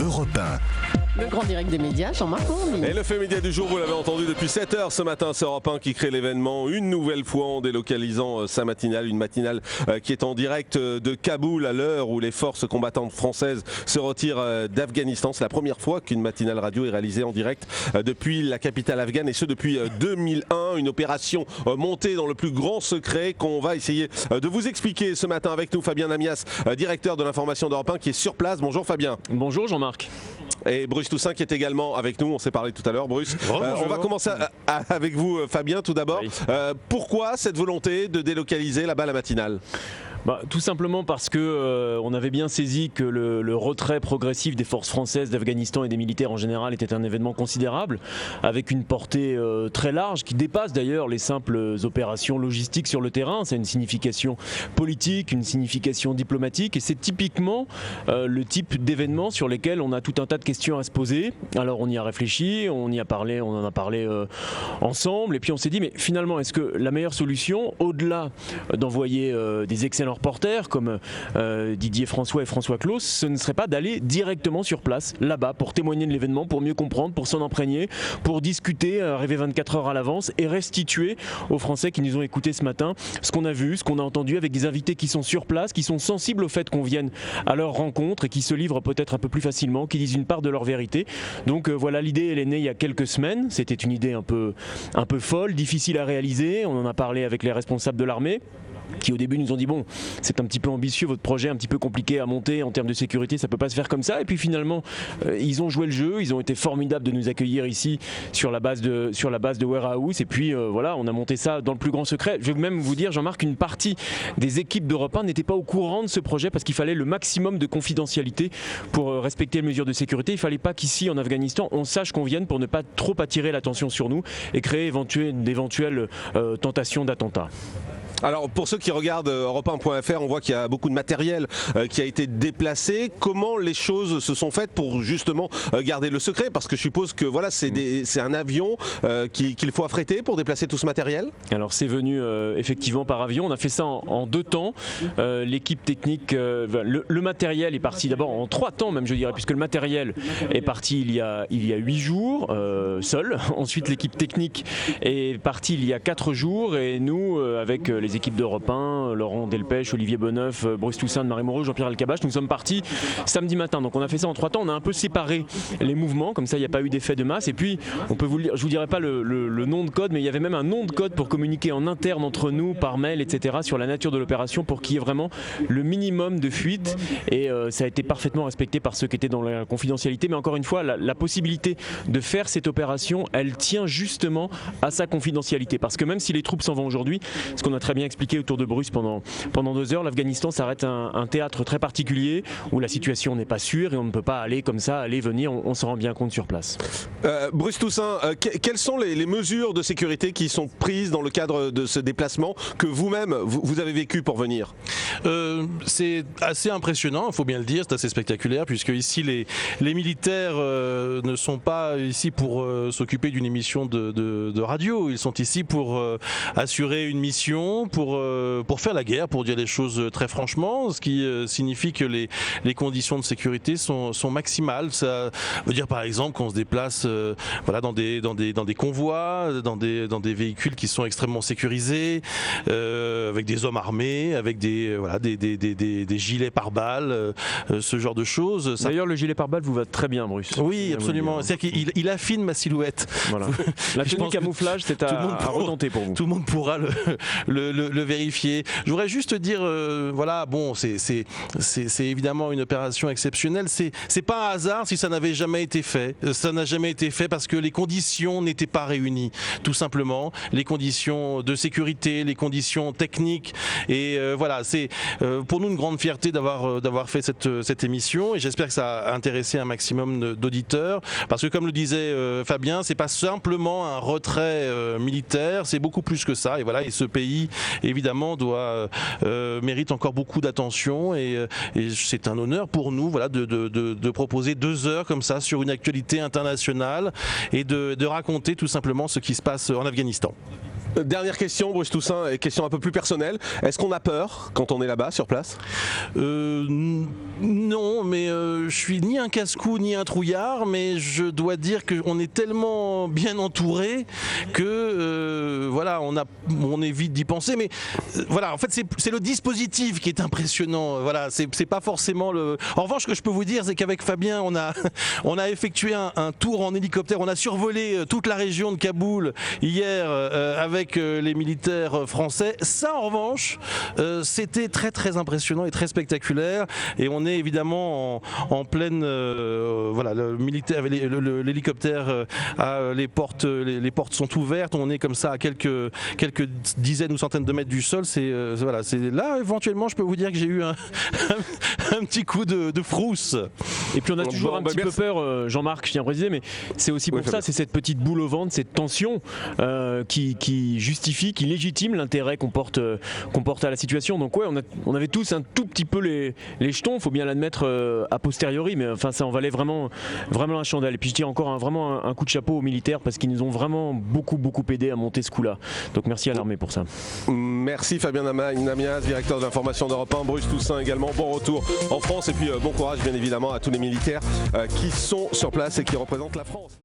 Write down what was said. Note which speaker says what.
Speaker 1: Europe 1.
Speaker 2: Le grand direct des médias, Jean-Marc Morandini.
Speaker 3: Et le fait média du jour, vous l'avez entendu depuis 7h ce matin, c'est Europe 1 qui crée l'événement une nouvelle fois en délocalisant sa matinale, une matinale qui est en direct de Kaboul à l'heure où les forces combattantes françaises se retirent d'Afghanistan. C'est la première fois qu'une matinale radio est réalisée en direct depuis la capitale afghane et ce depuis 2001, une opération montée dans le plus grand secret qu'on va essayer de vous expliquer ce matin avec nous. Fabien Namias, directeur de l'information d'Europe 1 qui est sur place. Bonjour Fabien.
Speaker 4: Bonjour Jean-Marc.
Speaker 3: Et Bruce Toussaint qui est également avec nous, on s'est parlé tout à l'heure Bruce. On va commencer avec vous Fabien tout d'abord. Oui. Pourquoi cette volonté de délocaliser là-bas la matinale ?
Speaker 4: Tout simplement parce que on avait bien saisi que le retrait progressif des forces françaises d'Afghanistan et des militaires en général était un événement considérable, avec une portée très large qui dépasse d'ailleurs les simples opérations logistiques sur le terrain. C'est une signification politique, une signification diplomatique et c'est typiquement le type d'événement sur lesquels on a tout un tas de questions à se poser. Alors on y a réfléchi, on en a parlé ensemble et puis on s'est dit mais finalement est-ce que la meilleure solution, au-delà d'envoyer des excellents reporters comme Didier François et François Claus, ce ne serait pas d'aller directement sur place, là-bas, pour témoigner de l'événement, pour mieux comprendre, pour s'en imprégner, pour discuter, arriver 24 heures à l'avance et restituer aux Français qui nous ont écoutés ce matin ce qu'on a vu, ce qu'on a entendu avec des invités qui sont sur place, qui sont sensibles au fait qu'on vienne à leur rencontre et qui se livrent peut-être un peu plus facilement, qui disent une part de leur vérité. Donc voilà, l'idée elle est née il y a quelques semaines. C'était une idée un peu folle, difficile à réaliser. On en a parlé avec les responsables de l'armée, qui au début nous ont dit bon c'est un petit peu ambitieux votre projet, un petit peu compliqué à monter en termes de sécurité, ça peut pas se faire comme ça, et puis finalement ils ont joué le jeu, ils ont été formidables de nous accueillir ici sur la base de Warehouse et puis voilà, on a monté ça dans le plus grand secret. Je vais même vous dire Jean-Marc, une partie des équipes d'Europe 1 n'était pas au courant de ce projet parce qu'il fallait le maximum de confidentialité pour respecter les mesures de sécurité. Il fallait pas qu'ici en Afghanistan on sache qu'on vienne pour ne pas trop attirer l'attention sur nous et créer d'éventuelles tentations d'attentats.
Speaker 3: Alors pour ceux qui regardent Europe1.fr, on voit qu'il y a beaucoup de matériel qui a été déplacé. Comment les choses se sont faites pour justement garder le secret ? Parce que je suppose que voilà, c'est un avion qu'il faut affréter pour déplacer tout ce matériel.
Speaker 4: Alors c'est venu effectivement par avion. On a fait ça en 2 temps. L'équipe technique, le matériel est parti d'abord en 3 temps même je dirais, puisque le matériel est parti il y a 8 jours seul. Ensuite l'équipe technique est partie il y a 4 jours et nous avec les équipes d'Europe 1, Laurent Delpech, Olivier Bonneuf, Bruce Toussaint, Marie Moreau, Jean-Pierre Alcabache, nous sommes partis samedi matin. Donc on a fait ça en 3 temps, on a un peu séparé les mouvements, comme ça il n'y a pas eu d'effet de masse. Et puis on peut vous le dire, je vous dirai pas le nom de code, mais il y avait même un nom de code pour communiquer en interne entre nous, par mail, etc. sur la nature de l'opération pour qu'il y ait vraiment le minimum de fuite. Et ça a été parfaitement respecté par ceux qui étaient dans la confidentialité. Mais encore une fois, la possibilité de faire cette opération, elle tient justement à sa confidentialité. Parce que même si les troupes s'en vont aujourd'hui, ce qu'on a très bien expliqué autour de Bruce pendant 2 heures, l'Afghanistan ça reste un théâtre très particulier où la situation n'est pas sûre et on ne peut pas aller comme ça, aller venir, on s'en rend bien compte sur place.
Speaker 3: Bruce Toussaint, quelles sont les mesures de sécurité qui sont prises dans le cadre de ce déplacement que vous-même vous avez vécu pour venir ?
Speaker 5: C'est assez impressionnant, il faut bien le dire, c'est assez spectaculaire puisque ici les militaires ne sont pas ici pour s'occuper d'une émission de radio, ils sont ici pour assurer une mission, pour faire la guerre, pour dire les choses très franchement, ce qui signifie que les conditions de sécurité sont maximales. Ça veut dire par exemple qu'on se déplace voilà, dans des convois, dans des véhicules qui sont extrêmement sécurisés, avec des hommes armés, avec des gilets pare-balles, ce genre de choses.
Speaker 4: D'ailleurs le gilet pare-balles vous va très bien Bruce.
Speaker 5: Oui absolument, c'est-à-dire qu'il affine ma silhouette. Voilà.
Speaker 4: La tenue camouflage c'est à retenter pour vous.
Speaker 5: Tout le monde pourra le vérifier. Je voudrais juste dire, voilà, bon, c'est évidemment une opération exceptionnelle. C'est pas un hasard si ça n'avait jamais été fait. Ça n'a jamais été fait parce que les conditions n'étaient pas réunies, tout simplement. Les conditions de sécurité, les conditions techniques. Et voilà, c'est pour nous une grande fierté d'avoir fait cette émission. Et j'espère que ça a intéressé un maximum d'auditeurs. Parce que comme le disait Fabien, c'est pas simplement un retrait militaire, c'est beaucoup plus que ça. Et voilà, et ce pays évidemment mérite encore beaucoup d'attention et c'est un honneur pour nous voilà, de proposer 2 heures comme ça sur une actualité internationale et de raconter tout simplement ce qui se passe en Afghanistan.
Speaker 3: Dernière question, Bruce Toussaint, et question un peu plus personnelle. Est-ce qu'on a peur quand on est là-bas, sur place?
Speaker 5: Non, mais je suis ni un casse-cou ni un trouillard, mais je dois dire qu'on est tellement bien entouré que voilà, on évite d'y penser. Mais voilà, en fait, c'est le dispositif qui est impressionnant. Voilà, c'est pas forcément le. En revanche, ce que je peux vous dire, c'est qu'avec Fabien, on a effectué un tour en hélicoptère. On a survolé toute la région de Kaboul hier avec les militaires français. Ça, en revanche, c'était très très impressionnant et très spectaculaire. Et on est évidemment en pleine voilà, l'hélicoptère les portes sont ouvertes. On est comme ça à quelques dizaines ou centaines de mètres du sol. Voilà, c'est là éventuellement, je peux vous dire que j'ai eu un petit coup de frousse.
Speaker 4: Et puis on a toujours un petit peu peur, Jean-Marc, je tiens à préciser, mais c'est aussi pour ça, c'est cette petite boule au ventre, cette tension qui justifie, qui légitime l'intérêt qu'on porte à la situation. Donc ouais, on avait tous un tout petit peu les jetons, faut bien l'admettre a posteriori, mais enfin ça en valait vraiment la chandelle. Et puis je tire encore vraiment un coup de chapeau aux militaires parce qu'ils nous ont vraiment beaucoup aidé à monter ce coup-là. Donc merci à l'armée pour ça.
Speaker 3: Merci Fabien Namias, directeur de l'information d'Europe 1, Bruce Toussaint également. Bon retour en France et puis bon courage bien évidemment à tous les militaires qui sont sur place et qui représentent la France.